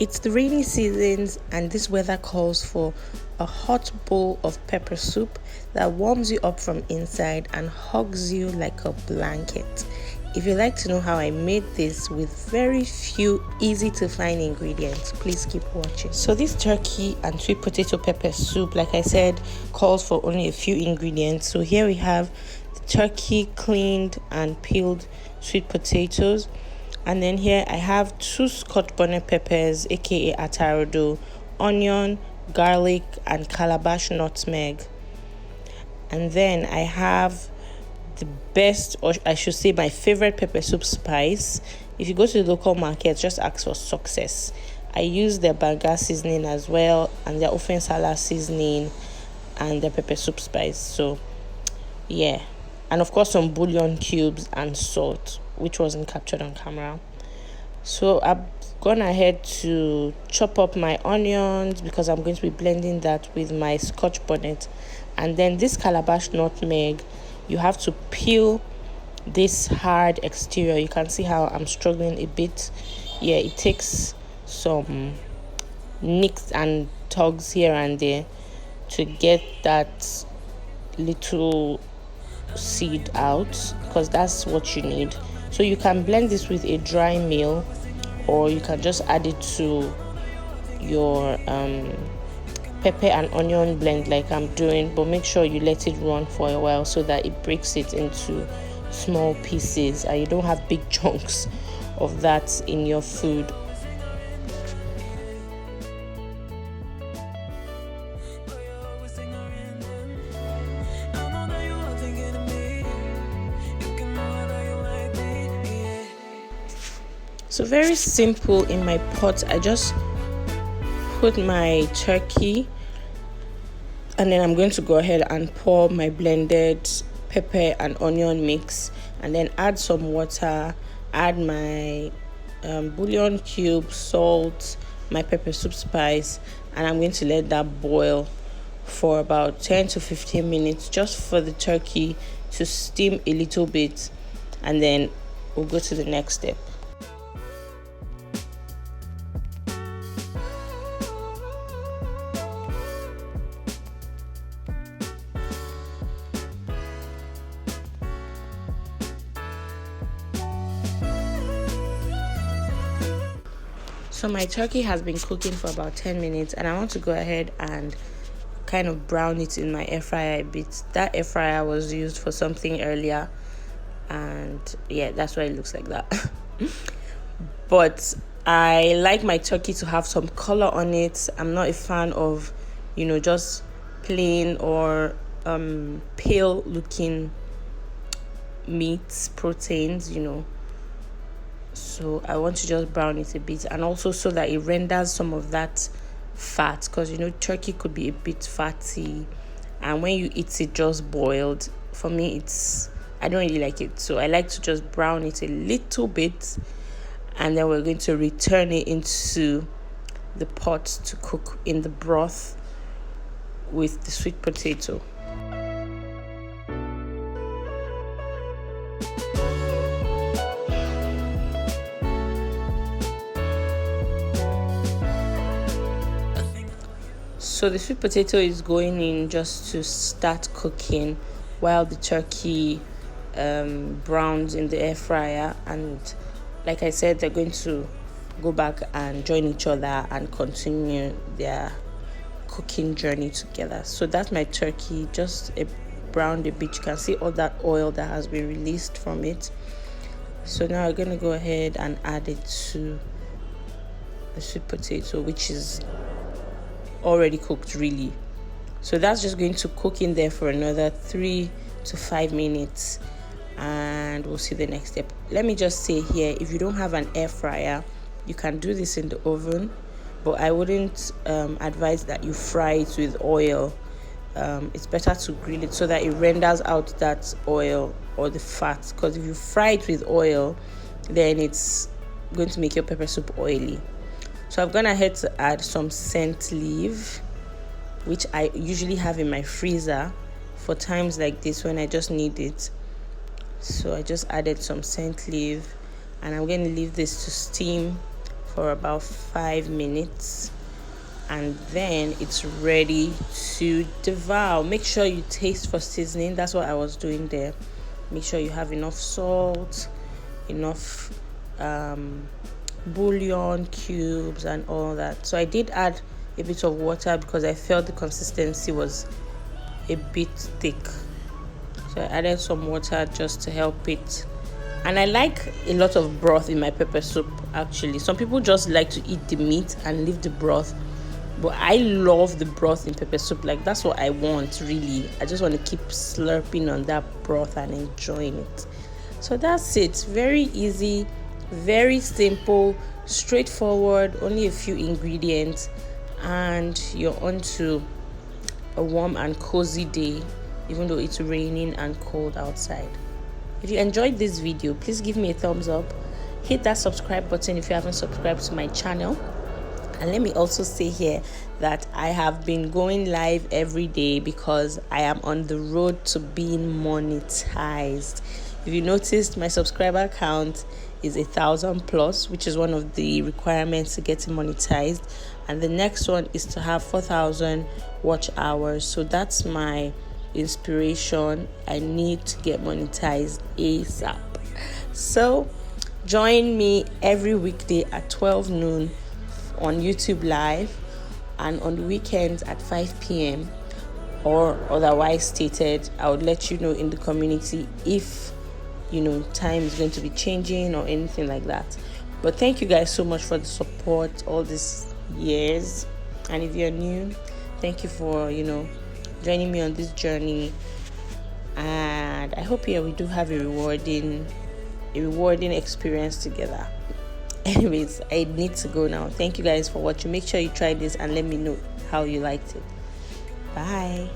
It's the rainy seasons, and this weather calls for a hot bowl of pepper soup that warms you up from inside and hugs you like a blanket. If you'd like to know how I made this with very few easy to find ingredients, please keep watching. So this turkey and sweet potato pepper soup, like I said, calls for only a few ingredients. So here we have the turkey, cleaned and peeled sweet potatoes. And then here I have 2 Scotch Bonnet peppers, aka atarodo, onion, garlic, and Calabash nutmeg. And then I have the best, or I should say my favorite pepper soup spice. If you go to the local market, just ask for Sucess. I use their banga seasoning as well, and their ofen salad seasoning, and their pepper soup spice. So yeah, and of course some bullion cubes and salt, which wasn't captured on camera. So I've gone ahead to chop up my onions because I'm going to be blending that with my Scotch Bonnet. And then this Calabash nutmeg, you have to peel this hard exterior. You can see how I'm struggling a bit. Yeah, it takes some nicks and tugs here and there to get that little seed out, because that's what you need. So you can blend this with a dry meal, or you can just add it to your pepper and onion blend like I'm doing, but make sure you let it run for a while so that it breaks it into small pieces and you don't have big chunks of that in your food. So very simple. In my pot, I just put my turkey, and then I'm going to go ahead and pour my blended pepper and onion mix, and then add some water, add my bouillon cube, salt, my pepper soup spice, and I'm going to let that boil for about 10 to 15 minutes just for the turkey to steam a little bit, and then we'll go to the next step. So my turkey has been cooking for about 10 minutes, and I want to go ahead and kind of brown it in my air fryer a bit. That air fryer was used for something earlier, and yeah, that's why it looks like that. But I like my turkey to have some color on it. I'm not a fan of, just plain or pale looking meats, proteins, So I want to just brown it a bit, and also so that it renders some of that fat, because turkey could be a bit fatty, and when you eat it just boiled, for me I don't really like it. So I like to just brown it a little bit, and then we're going to return it into the pot to cook in the broth with the sweet potato. So the sweet potato is going in just to start cooking while the turkey browns in the air fryer. And like I said, they're going to go back and join each other and continue their cooking journey together. So that's my turkey, just browned a bit. You can see all that oil that has been released from it. So now we're going to go ahead and add it to the sweet potato, which is already cooked really. So that's just going to cook in there for another 3 to 5 minutes, and we'll see the next step. Let me just say here, if you don't have an air fryer, you can do this in the oven, but I wouldn't advise that you fry it with oil. It's better to grill it so that it renders out that oil or the fat, because if you fry it with oil, then it's going to make your pepper soup oily. So I've gone ahead to add some scent leaf, which I usually have in my freezer for times like this when I just need it. So I just added some scent leaf, and I'm going to leave this to steam for about 5 minutes, and then it's ready to devour. Make sure you taste for seasoning. That's what I was doing there. Make sure you have enough salt, enough bouillon cubes and all that. So I did add a bit of water because I felt the consistency was a bit thick, so I added some water just to help it. And I like a lot of broth in my pepper soup. Actually, some people just like to eat the meat and leave the broth, but I love the broth in pepper soup. Like, that's what I want, really. I just want to keep slurping on that broth and enjoying it. So that's it. Very easy, very simple, straightforward, only a few ingredients, and you're on to a warm and cozy day, even though it's raining and cold outside. If you enjoyed this video, please give me a thumbs up. Hit that subscribe button if you haven't subscribed to my channel. And let me also say here that I have been going live every day because I am on the road to being monetized. If you noticed, my subscriber count is 1,000 plus, which is one of the requirements to get monetized. And the next one is to have 4,000 watch hours. So that's my inspiration. I need to get monetized ASAP. So join me every weekday at 12 noon on YouTube Live, and on the weekends at 5 p.m. or otherwise stated. I would let you know in the community if time is going to be changing or anything like that. But thank you guys so much for the support all these years, and if you're new, thank you for joining me on this journey. And I hope we do have a rewarding experience together. Anyways, I need to go now. Thank you guys for watching. Make sure you try this and let me know how you liked it. Bye.